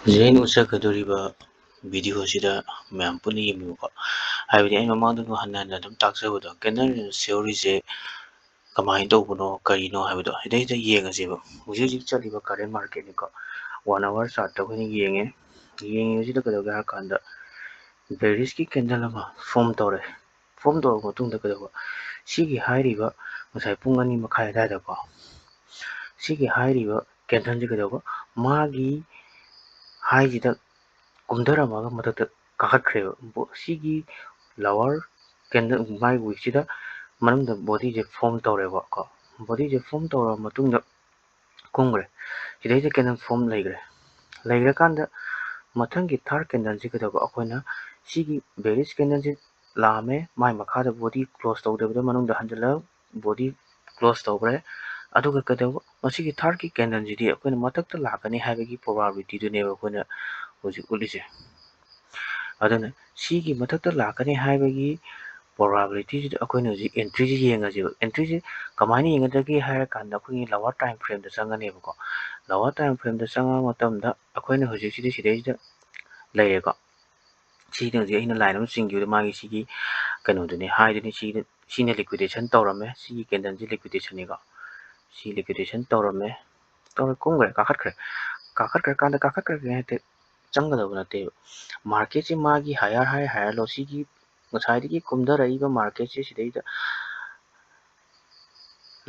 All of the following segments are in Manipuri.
ꯍꯧꯖꯤꯛ ꯎꯠꯆꯀꯗꯧꯔꯤꯕ ꯚꯤꯗꯤꯑꯣꯁꯤꯗ ꯃꯌꯥꯝ ꯄꯨꯟꯅ ꯌꯦꯡꯕꯤꯌꯨꯀꯣ ꯍꯥꯏꯕꯗꯤ ꯑꯩ ꯃꯃꯥꯡꯗꯁꯨ ꯍꯟꯅ ꯑꯗꯨꯝ ꯇꯥꯛꯆꯕꯗꯣ ꯀꯦꯟꯗꯜ ꯊꯤꯑꯣꯔꯤꯁꯦ ꯀꯃꯥꯏꯅ ꯇꯧꯕꯅꯣ ꯀꯔꯤꯅꯣ ꯍꯥꯏꯕꯗꯣ ꯁꯤꯗꯩꯁꯤꯗ ꯌꯦꯡꯉꯁꯦꯕ ꯍꯧꯖꯤꯛ ꯍꯧꯖꯤꯛ ꯆꯠꯂꯤꯕ ꯀꯔꯦꯟ ꯃꯥꯔꯀꯦꯠꯅꯤꯀꯣ 1 ꯑꯋꯥꯔ ꯆꯥꯔꯠꯇ ꯑꯩꯈꯣꯏꯅ ꯌꯦꯡꯉꯤꯁꯤꯗ ꯀꯩꯗꯧꯒꯦ ꯍꯥꯏꯔ ꯀꯥꯟꯗ ꯕꯦꯔꯤꯁꯀꯤ ꯀꯦꯟꯗꯜ ꯑꯃ ꯐꯣꯝ ꯇꯧꯔꯦ ꯐꯣꯝ ꯇꯧꯔꯕ ꯃꯇꯨꯡꯗ ꯀꯩꯗꯧꯕ ꯁꯤꯒꯤ ꯍꯥꯏꯔꯤꯕ ꯉꯁꯥꯏ ꯄꯨꯡ 2:30 ꯑꯗꯨꯋꯥꯏꯗꯀꯣ ꯁꯤꯒꯤ ꯍꯥꯏꯔꯤꯕ ꯀꯦꯟꯗꯜꯁꯦ ꯀꯩꯗꯧꯕ ꯃꯥꯒꯤ ꯍꯥꯏꯁꯤꯗ ꯀꯨꯝꯊꯔꯝꯃꯒ ꯃꯊꯛꯇ ꯀꯥꯈꯠꯈ꯭ꯔꯦꯕ ꯁꯤꯒꯤ ꯂꯋꯔ ꯀꯦꯟꯗꯜ ꯃꯥꯒꯤ ꯋꯤꯛꯁꯤꯗ ꯃꯅꯨꯡꯗ ꯕꯣꯗꯤꯁꯦ ꯐꯣꯝ ꯇꯧꯔꯦꯕꯀꯣ ꯕꯣꯗꯤꯁꯦ ꯐꯣꯝ ꯇꯧꯔꯕ ꯃꯇꯨꯡꯗ ꯀꯨꯝꯈ꯭ꯔꯦ ꯁꯤꯗꯩꯗ ꯀꯦꯟꯗꯜ ꯐꯣꯝ ꯂꯩꯈ꯭ꯔꯀꯥꯟꯗ ꯃꯊꯪꯒꯤ ꯊꯥꯔꯠ ꯀꯦꯟꯗꯜꯁꯤ ꯀꯩꯗꯧꯕ ꯑꯩꯈꯣꯏꯅ ꯁꯤꯒꯤ ꯕꯦꯔꯤꯁ ꯀꯦꯟꯗꯜꯁꯤ ꯂꯥꯛꯑꯝꯃꯦ ꯃꯥꯏ ꯃꯈꯥꯗ ꯕꯣꯗꯤ ꯀ꯭ꯂꯣꯖ ꯇꯧꯗꯕꯤꯗ ꯃꯅꯨꯡꯗ ꯍꯟꯖꯤꯜꯂꯒ ꯕꯣꯗꯤ ꯀ꯭ꯂꯣꯖ ꯇꯧꯈ꯭ꯔꯦ ꯑꯗꯨꯒ ꯀꯩꯗꯧꯕ ꯃꯁꯤꯒꯤ ꯊꯥꯔꯠꯀꯤ ꯀꯦꯟꯗꯜꯁꯤꯗꯤ ꯑꯩꯈꯣꯏꯅ ꯃꯊꯛꯇ ꯂꯥꯛꯀꯅꯤ ꯍꯥꯏꯕꯒꯤ ꯄ꯭ꯔꯣꯕꯥꯕꯤꯂꯤꯇꯤꯗꯨꯅꯦꯕ ꯑꯩꯈꯣꯏꯅ ꯍꯧꯖꯤꯛ ꯎꯠꯂꯤꯁꯦ ꯑꯗꯨꯅ ꯁꯤꯒꯤ ꯃꯊꯛꯇ ꯂꯥꯛꯀꯅꯤ ꯍꯥꯏꯕꯒꯤ ꯄ꯭ꯔꯣꯕꯥꯕꯤꯂꯤꯇꯤꯁꯤꯗ ꯑꯩꯈꯣꯏꯅ ꯍꯧꯖꯤꯛ ꯑꯦꯟꯇ꯭ꯔꯤꯁꯤ ꯌꯦꯡꯉꯁꯦꯕ ꯑꯦꯟꯇ꯭ꯔꯤꯁꯤ ꯀꯃꯥꯏꯅ ꯌꯦꯡꯒꯗꯒꯦ ꯍꯥꯏꯔ ꯀꯥꯟꯗ ꯑꯩꯈꯣꯏꯒꯤ ꯂꯋꯔ ꯇꯥꯏꯝ ꯐ꯭ꯔꯦꯝꯗ ꯆꯪꯒꯅꯦꯕꯀꯣ ꯂꯋꯔ ꯇꯥꯏꯝ ꯐ꯭ꯔꯦꯝꯗ ꯆꯪꯉ ꯃꯇꯝꯗ ꯑꯩꯈꯣꯏꯅ ꯁꯤꯗꯩꯁꯤꯗ ꯂꯩꯔꯦꯀꯣ ꯁꯤꯗ ꯍꯧꯖꯤꯛ ꯑꯩꯅ ꯂꯥꯏꯟ ꯑꯃ ꯆꯤꯡꯈꯤꯕꯗ ꯃꯥꯒꯤ ꯁꯤꯒꯤ ꯀꯩꯅꯣꯗꯨꯅꯤ ꯍꯥꯏꯗꯨꯅꯤ ꯁꯤꯅ ꯂꯤꯀ꯭ꯋꯤꯗꯦꯁꯟ ꯇꯧꯔꯝꯃꯦ ꯁꯤꯒꯤ ꯀꯦꯟꯗꯜꯁꯤ ꯂꯤꯀ꯭ꯋꯤꯗꯦꯁꯟꯅꯤꯀꯣ ꯁꯤ ꯂꯤꯀ꯭ꯋꯤꯗꯦꯁꯟ ꯇꯧꯔꯝꯃꯦ ꯀꯨꯝꯈ꯭ꯔꯦ ꯀꯥꯈꯠꯈ꯭ꯔꯀꯥꯟꯗ ꯀꯥꯈꯠꯈ꯭ꯔꯒꯦ ꯍꯥꯏꯗꯤ ꯆꯪꯒꯗꯕ ꯅꯠꯇꯦꯕ ꯃꯥꯔꯀꯦꯠꯁꯦ ꯃꯥꯒꯤ ꯍꯥꯏꯌꯔ ꯍꯥꯏ ꯍꯥꯏꯌꯔ ꯂꯣ ꯁꯤꯒꯤ ꯉꯁꯥꯏꯗꯒꯤ ꯀꯨꯝꯊꯔꯛꯏꯕ ꯃꯥꯔꯀꯦꯠꯁꯦ ꯁꯤꯗꯩꯗ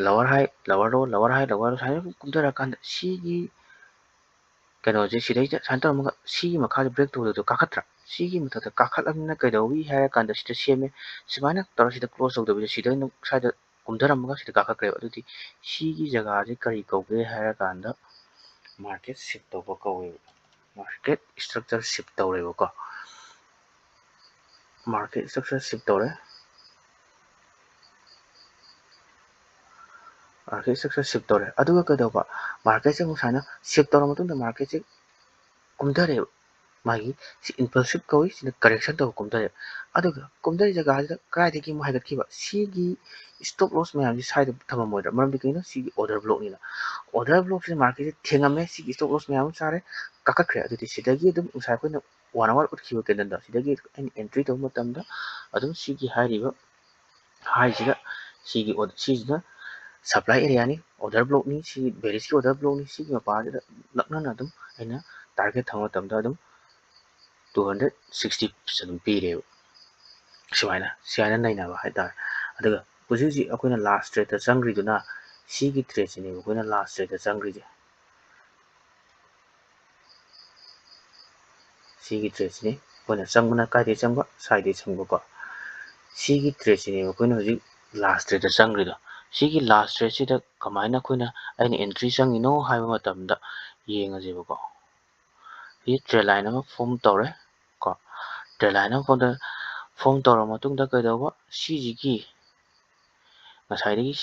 ꯂꯋꯔ ꯍꯥꯏ ꯂꯋꯔ ꯂꯣ ꯂꯋꯔ ꯍꯥꯏ ꯂꯋꯔ ꯂꯣ ꯁꯨꯃꯥꯏꯅ ꯀꯨꯝꯊꯔꯀꯥꯟꯗ ꯁꯤꯒꯤ ꯀꯩꯅꯣꯁꯦ ꯁꯤꯗꯩꯗ ꯁꯨꯃꯥꯏꯅ ꯇꯧꯔꯝꯃꯒ ꯁꯤꯒꯤ ꯃꯈꯥꯗ ꯕ꯭ꯔꯦꯛ ꯇꯧꯗꯣ ꯀꯥꯈꯠꯇ꯭ꯔꯥ ꯁꯤꯒꯤ ꯃꯊꯛꯇ ꯀꯥꯈꯠꯂꯕꯅꯤꯅ ꯀꯩꯗꯧꯋꯤ ꯍꯥꯏꯔ ꯀꯥꯟꯗ ꯁꯤꯗ ꯁꯦꯝꯃꯦ ꯁꯨꯃꯥꯏꯅ ꯇꯧꯔ ꯁꯤꯗ ꯀ꯭ꯂꯣꯖ ꯇꯧꯗꯕꯤꯗ ꯁꯤꯗ ꯁ꯭ꯋꯥꯏꯗ ꯀꯨꯝꯊꯔꯝꯃꯒ ꯁꯤꯗ ꯀꯥꯈꯠꯈ꯭ꯔꯦꯕ ꯑꯗꯨꯗꯤ ꯁꯤꯒꯤ ꯖꯒꯥꯁꯦ ꯀꯔꯤ ꯀꯧꯒꯦ ꯍꯥꯏꯔ ꯀꯥꯟꯗ ꯃꯥꯔꯀꯦꯠ ꯁꯤꯞ ꯇꯧꯕ ꯀꯧꯋꯦꯕ ꯃꯥꯔꯀꯦꯠ ꯏꯁꯇ꯭ꯔꯛꯆꯔ ꯁꯤꯞ ꯇꯧꯔꯦꯕꯀꯣ ꯃꯥꯔꯀꯦꯠ ꯏꯁꯇ꯭ꯔꯛꯆꯔ ꯁꯤꯞ ꯇꯧꯔꯦ ꯃꯥꯔꯀꯦꯠ ꯏꯁꯇ꯭ꯔꯛꯆꯔ ꯁꯤꯞ ꯇꯧꯔꯦ ꯑꯗꯨꯒ ꯀꯩꯗꯧꯕ ꯃꯥꯔꯀꯦꯠꯁꯦ ꯑꯃꯨꯛ ꯁꯨꯃꯥꯏꯅ ꯁꯤꯞ ꯇꯧꯔ ꯃꯇꯨꯡꯗ ꯃꯥꯔꯀꯦꯠꯁꯦ ꯀꯨꯝꯊꯔꯦꯕ ꯃꯥꯒꯤ ꯁꯤ ꯏꯝꯄꯜꯁꯤꯞ ꯀꯧꯏ ꯁꯤꯅ ꯀꯔꯦꯛꯁꯟ ꯇꯧꯕ ꯀꯨꯝꯊꯔꯦꯕ ꯑꯗꯨꯒ ꯀꯨꯝꯊꯔꯤ ꯖꯒꯥꯁꯤꯗ ꯀꯗꯥꯏꯗꯒꯤ ꯑꯃꯨꯛ ꯍꯥꯏꯒꯠꯈꯤꯕ ꯁꯤꯒꯤ ꯏꯁꯇꯣꯞ ꯂꯣꯁ ꯃꯌꯥꯝꯁꯤ ꯁ꯭ꯋꯥꯏꯗ ꯊꯝꯃꯝꯃꯣꯏꯗ꯭ꯔꯥ ꯃꯔꯝꯗꯤ ꯀꯩꯅꯣ ꯁꯤꯒꯤ ꯑꯣꯔꯗꯔ ꯕ꯭ꯂꯣꯛꯅꯤꯅ ꯑꯣꯔꯗꯔ ꯕ꯭ꯂꯣꯛꯁꯤꯅ ꯃꯥꯔꯀꯦꯠꯁꯦ ꯊꯦꯡꯉꯝꯃꯦ ꯁꯤꯒꯤ ꯏꯁꯇꯣꯞ ꯂꯣꯁ ꯃꯌꯥꯝ ꯑꯃ ꯆꯥꯔꯦ ꯀꯥꯈꯠꯈ꯭ꯔꯦ ꯑꯗꯨꯗꯤ ꯁꯤꯗꯒꯤ ꯑꯗꯨꯝ ꯉꯁꯥꯏ ꯑꯩꯈꯣꯏꯅ 1 ꯑꯋꯥꯔ ꯎꯠꯈꯤꯕ ꯀꯦꯟꯗꯜꯗꯣ ꯁꯤꯗꯒꯤ ꯑꯩꯅ ꯑꯦꯟꯇ꯭ꯔꯤ ꯇꯧꯕ ꯃꯇꯝꯗ ꯑꯗꯨꯝ ꯁꯤꯒꯤ ꯍꯥꯏꯔꯤꯕ ꯍꯥꯏꯁꯤꯗ ꯁꯤꯁꯤꯅ ꯁꯄ꯭ꯂꯥꯏ ꯑꯦꯔꯤꯌꯥꯅꯤ ꯑꯣꯔꯗꯔ ꯕ꯭ꯂꯣꯛꯅꯤ ꯁꯤ ꯕꯦꯔꯤꯁꯀꯤ ꯑꯣꯔꯗꯔ ꯕ꯭ꯂꯣꯛꯅꯤ ꯁꯤꯒꯤ ꯃꯄꯥꯁꯤꯗ ꯅꯛꯅꯅ ꯑꯗꯨꯝ ꯑꯩꯅ ꯇꯥꯔꯒꯦꯠ ꯊꯝꯕ ꯃꯇꯝꯗ ꯑꯗꯨꯝ 260 ꯑꯗꯨꯝ ꯄꯤꯔꯦꯕ ꯁꯨꯃꯥꯏꯅ ꯅꯩꯅꯕ ꯍꯥꯏꯇꯥꯔꯦ ꯑꯗꯨꯒ ꯍꯧꯖꯤꯛ ꯑꯩꯈꯣꯏꯅ ꯂꯥꯁ ꯇ꯭ꯔꯦꯗꯇ ꯆꯪꯈ꯭ꯔꯤꯗꯨꯅ ꯁꯤꯒꯤ ꯇ꯭ꯔꯦꯗꯁꯤꯅꯦꯕ ꯑꯩꯈꯣꯏꯅ ꯂꯥꯁ ꯇ꯭ꯔꯦꯗꯇ ꯆꯪꯈ꯭ꯔꯤꯁꯦ ꯁꯤꯒꯤ ꯇ꯭ꯔꯦꯗꯁꯤꯅꯤ ꯑꯩꯈꯣꯏꯅ ꯆꯪꯕꯅ ꯀꯥꯏꯗꯒꯤ ꯆꯪꯕ ꯁ꯭ꯋꯥꯏꯗꯒꯤ ꯆꯪꯕꯀꯣ ꯁꯤꯒꯤ ꯇ꯭ꯔꯦꯗꯁꯤꯅꯦꯕ ꯑꯩꯈꯣꯏꯅ ꯍꯧꯖꯤꯛ ꯂꯥꯁ ꯇ꯭ꯔꯦꯗꯇ ꯆꯪꯈ꯭ꯔꯤꯗꯣ ꯁꯤꯒꯤ ꯂꯥꯁ ꯇ꯭ꯔꯦꯗꯁꯤꯗ ꯀꯃꯥꯏꯅ ꯑꯩꯅ ꯑꯦꯟꯇ꯭ꯔꯤ ꯆꯪꯉꯤꯅꯣ ꯍꯥꯏꯕ ꯃꯇꯝꯗ ꯌꯦꯡꯉꯁꯦꯕꯀꯣ ꯁꯤ ꯇ꯭ꯔꯦꯠ ꯂꯥꯏꯟ ꯑꯃ ꯐꯣꯝ ꯇꯧꯔꯦ ꯀꯣ ꯇ꯭ꯔꯦꯠ ꯂꯥꯏꯟ ꯑꯃ ꯐꯣꯝ ꯇꯧꯔꯕ ꯃꯇꯨꯡꯗ ꯀꯩꯗꯧꯕ ꯁꯤꯁꯤꯒꯤ ꯉꯁꯥꯏꯗꯒꯤ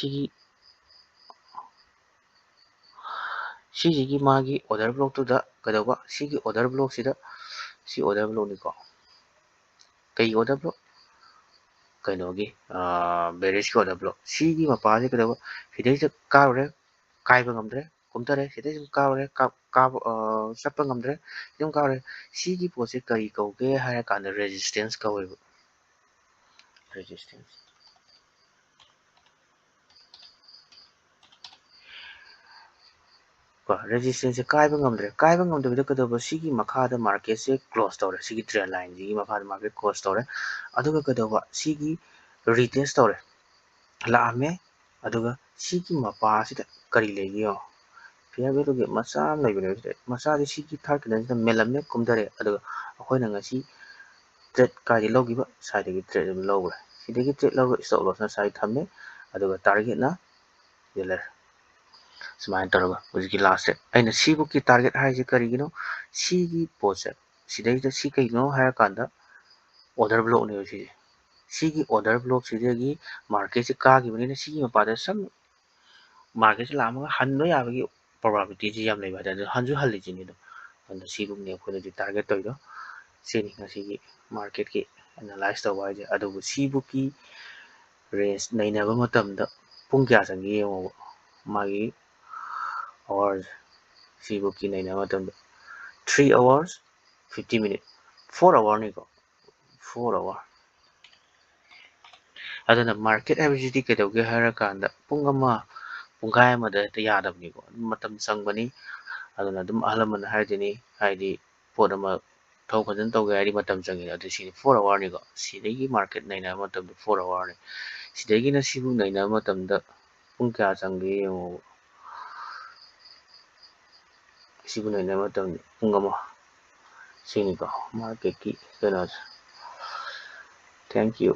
ꯁꯤꯁꯤꯒꯤ ꯃꯥꯒꯤ ꯑꯣꯔꯗꯔ ꯕ꯭ꯂꯣꯛꯇꯨꯗ ꯀꯩꯗꯧꯕ ꯁꯤꯒꯤ ꯑꯣꯔꯗꯔ ꯕ꯭ꯂꯣꯛꯁꯤꯗ ꯁꯤ ꯑꯣꯔꯗꯔ ꯕ꯭ꯂꯣꯛꯅꯤꯀꯣ ꯀꯩ ꯑꯣꯔꯗꯔ ꯕ꯭ꯂꯣꯛ ꯀꯩꯅꯣꯒꯤ ꯕꯦꯔꯤꯁꯀꯤ ꯑꯣꯔꯗꯔ ꯕ꯭ꯂꯣꯛ ꯁꯤꯒꯤ ꯃꯄꯥꯁꯤ ꯀꯩꯗꯧꯕ ꯁꯤꯗꯩꯁꯤꯗ ꯀꯥꯔꯨꯔꯦ ꯀꯥꯏꯕ ꯉꯝꯗ꯭ꯔꯦ ꯀꯨꯝꯊꯔꯦ ꯁꯤꯗꯩ ꯁꯨꯝ ꯀꯥꯔꯨꯔꯦ ꯆꯠꯄ ꯉꯝꯗ꯭ꯔꯦ ꯑꯗꯨꯝ ꯀꯥꯔꯨꯔꯦ ꯁꯤꯒꯤ ꯄꯣꯠꯁꯦ ꯀꯔꯤ ꯀꯧꯒꯦ ꯍꯥꯏꯔ ꯀꯥꯟꯗ ꯔꯦꯖꯤꯁꯇꯦꯟꯁ ꯀꯧꯋꯦꯕ ꯔꯦꯖꯤꯁꯇꯦꯟꯁ ꯔꯦꯖꯤꯁꯇꯦꯟꯁꯁꯦ ꯀꯥꯏꯕ ꯉꯝꯗꯕꯤꯗ ꯀꯩꯗꯧꯕ ꯁꯤꯒꯤ ꯃꯈꯥꯗ ꯃꯥꯔꯀꯦꯠꯁꯦ ꯀ꯭ꯂꯣꯖ ꯇꯧꯔꯦ ꯁꯤꯒꯤ ꯇ꯭ꯔꯦꯟ ꯂꯥꯏꯟꯁꯤꯒꯤ ꯃꯈꯥꯗ ꯃꯥꯔꯀꯦꯠ ꯀ꯭ꯂꯣꯖ ꯇꯧꯔꯦ ꯑꯗꯨꯒ ꯀꯩꯗꯧꯕ ꯁꯤꯒꯤ ꯔꯤꯇꯦꯁ ꯇꯧꯔꯦ ꯂꯥꯛꯑꯝꯃꯦ ꯑꯗꯨꯒ ꯁꯤꯒꯤ ꯃꯄꯥꯁꯤꯗ ꯀꯔꯤ ꯂꯩꯒꯦ ꯌꯦꯡꯉꯣ ꯐꯤꯌꯔ ꯚꯦꯂꯨꯒꯤ ꯃꯆꯥ ꯑꯃ ꯂꯩꯕꯅꯦꯕ ꯁꯤꯗ ꯃꯆꯥꯁꯤ ꯁꯤꯒꯤ ꯊꯥꯔꯠ ꯀꯦꯟꯗꯜꯁꯤꯗ ꯃꯦꯜꯂꯝꯃꯦ ꯀꯨꯝꯊꯔꯦ ꯑꯗꯨꯒ ꯑꯩꯈꯣꯏꯅ ꯉꯁꯤ ꯇ꯭ꯔꯦꯠ ꯀꯥꯏꯗꯒꯤ ꯂꯧꯈꯤꯕ ꯁ꯭ꯋꯥꯏꯗꯒꯤ ꯇ꯭ꯔꯦꯠ ꯑꯗꯨꯝ ꯂꯧꯈ꯭ꯔꯦ ꯁꯤꯗꯒꯤ ꯇ꯭ꯔꯦꯠ ꯂꯧꯔꯒ ꯏꯁꯇꯣꯞ ꯂꯣꯁꯅ ꯁ꯭ꯋꯥꯏꯗ ꯊꯝꯃꯦ ꯑꯗꯨꯒ ꯇꯥꯔꯒꯦꯠꯅ ꯂꯩꯔꯦ ꯁꯨꯃꯥꯏꯅ ꯇꯧꯔꯒ ꯍꯧꯖꯤꯛꯀꯤ ꯂꯥꯁꯁꯦ ꯑꯩꯅ ꯁꯤꯕꯨꯛꯀꯤ ꯇꯥꯔꯒꯦꯠ ꯍꯥꯏꯔꯤꯁꯦ ꯀꯔꯤꯒꯤꯅꯣ ꯁꯤꯒꯤ ꯄꯣꯠꯁꯦ ꯁꯤꯗꯩꯁꯤꯗ ꯁꯤ ꯀꯩꯅꯣ ꯍꯥꯏꯔꯀꯥꯟꯗ ꯑꯣꯔꯗꯔ ꯕ꯭ꯂꯣꯛꯅꯦꯕ ꯁꯤꯒꯤ ꯑꯣꯔꯗꯔ ꯕ꯭ꯂꯣꯛꯁꯤꯗꯒꯤ ꯃꯥꯔꯀꯦꯠꯁꯦ ꯀꯥꯈꯤꯕꯅꯤꯅ ꯁꯤꯒꯤ ꯃꯄꯥꯗ ꯁꯝ ꯃꯥꯔꯀꯦꯠꯁꯦ ꯂꯥꯛꯑꯝꯃꯒ ꯍꯟꯕ ꯌꯥꯕꯒꯤ ꯄ꯭ꯔꯣꯕꯥꯕꯤꯂꯤꯇꯤꯁꯤ ꯌꯥꯝ ꯂꯩꯕ ꯍꯥꯏꯇꯥꯔꯦ ꯍꯟꯁꯨ ꯍꯜꯂꯤꯁꯤꯅꯤ ꯑꯗꯨꯅ ꯁꯤꯒꯨꯝꯕꯅꯤ ꯑꯩꯈꯣꯏꯅ ꯍꯧꯖꯤꯛ ꯇꯥꯔꯒꯦꯠ ꯇꯧꯔꯤꯗꯣ ꯁꯤꯅꯤ ꯉꯁꯤꯒꯤ ꯃꯥꯔꯀꯦꯠꯀꯤ ꯑꯦꯅꯥꯂꯥꯏꯁ ꯇꯧꯕ ꯍꯥꯏꯁꯦ ꯑꯗꯨꯕꯨ ꯁꯤꯕꯨꯛꯀꯤ ꯔꯦꯟꯖ ꯅꯩꯅꯕ ꯃꯇꯝꯗ ꯄꯨꯡ ꯀꯌꯥ ꯆꯪꯒꯦ ꯌꯦꯡꯉꯣꯕ ꯃꯥꯒꯤ ꯑꯋꯥꯔꯁꯦ ꯁꯤꯕꯨꯛꯀꯤ ꯅꯩꯅꯕ ꯃꯇꯝꯗ 3 hours 50 minutes 4 hourꯅꯤꯀꯣ 4 hour ꯑꯗꯨꯅ ꯃꯥꯔꯀꯦꯠ ꯍꯥꯏꯕꯁꯤꯗꯤ ꯀꯩꯗꯧꯒꯦ ꯍꯥꯏꯔꯀꯥꯟꯗ ꯄꯨꯡꯈꯥꯏ ꯑꯃꯗ ꯍꯦꯛꯇ ꯌꯥꯗꯕꯅꯤꯀꯣ ꯑꯗꯨꯝ ꯃꯇꯝ ꯆꯪꯕꯅꯤ ꯑꯗꯨꯅ ꯑꯗꯨꯝ ꯑꯍꯜ ꯂꯃꯟꯅ ꯍꯥꯏꯗꯣꯏꯅꯤ ꯍꯥꯏꯗꯤ ꯄꯣꯠ ꯑꯃ ꯊꯕꯛ ꯐꯖꯅ ꯇꯧꯒꯦ ꯍꯥꯏꯔꯗꯤ ꯃꯇꯝ ꯆꯪꯉꯤ ꯑꯗꯨ ꯁꯤꯗꯤ 4 hourꯅꯤꯀꯣ ꯁꯤꯗꯒꯤ ꯃꯥꯔꯀꯦꯠ ꯅꯩꯅꯕ ꯃꯇꯝꯗ 4 hourꯅꯤ ꯁꯤꯗꯒꯤꯅ ꯁꯤꯕꯨ ꯅꯩꯅꯕ ꯃꯇꯝꯗ ꯄꯨꯡ ꯀꯌꯥ ꯆꯪꯒꯦ ꯌꯦꯡꯉꯣ ꯁꯤꯕꯨ ꯅꯩꯅꯕ ꯃꯇꯝꯗ ꯄꯨꯡ ꯑꯃ ꯁꯤꯅꯤꯀꯣ ꯃꯥꯔꯀꯦꯠꯀꯤ ꯀꯩꯅꯣꯁꯦ ꯊꯦꯡꯛ ꯌꯨ